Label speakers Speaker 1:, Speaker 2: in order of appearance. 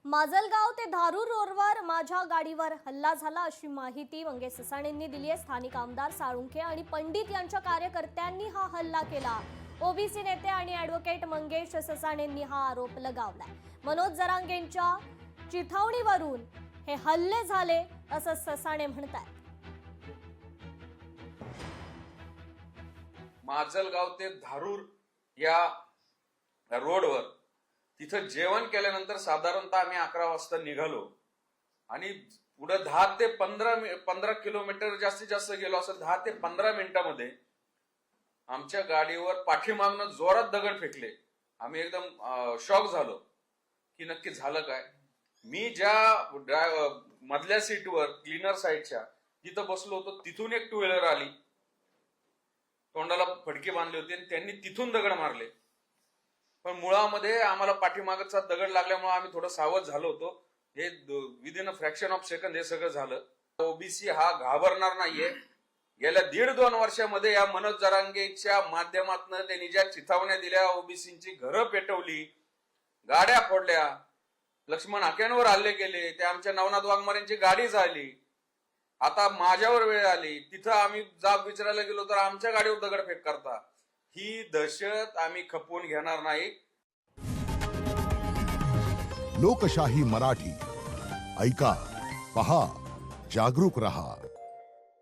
Speaker 1: माजलगाव ते धारूर रोडवर माझ्या गाडीवर हल्ला झाला अशी माहिती मंगेश ससाणेंनी दिली आहे। स्थानिक आमदार साळुंखे आणि पंडित यांच्या कार्यकर्त्यांनी हा हल्ला केला। ओबीसी नेते आणि ॲडव्होकेट मंगेश ससाणेंनी हा आरोप लगावलाय। मनोज जरांगेंच्या चिथावणीवरून हे हल्ले झाले असं ससाणे म्हणतात।
Speaker 2: माजलगाव ते धारूर या रोडवर तिथं जेवण केल्यानंतर साधारणतः आम्ही 11 वाजता निघालो आणि पुढे 10 ते 15 किलोमीटर जास्तीत जास्त गेलो असेल। 10 ते 15 मिनिटांमध्ये आमच्या गाडीवर पाठीमागनं जोरात दगड फेकले। आम्ही एकदम शॉक झालो की नक्की झालं काय। मी ज्या मधल्या सीटवर क्लीनर साईडच्या जिथं बसलो होतो तिथून एक टू व्हीलर आली, तोंडाला फडके बांधले होते आणि त्यांनी तिथून दगड मारले। पण मुळामध्ये आम्हाला पाठीमागचा दगड लागल्यामुळे आम्ही थोडं सावध झालो होतो। हे within a fraction of second हे सगळं झालं। ओबीसी हा घाबरणार नाहीये। गेल्या 1.5-2 वर्षामध्ये या मनोज जरांगेच्या माध्यमातून त्यांनी ज्या चिथावण्या दिल्या, ओबीसींची घरं पेटवली, गाड्या फोडल्या, लक्ष्मण हाकेंवर हल्ले केले, ते आमच्या नवनाथ वाघमारेंची गाडी झाली। आता माझ्यावर वेळ आली, तिथं आम्ही जाब विचारायला गेलो तर आमच्या गाडीवर दगडफेक करता। ही दहशत आम्ही खपवून घेणार नाही।
Speaker 3: लोकशाही मराठी ऐका, पहा, जागरूक रहा।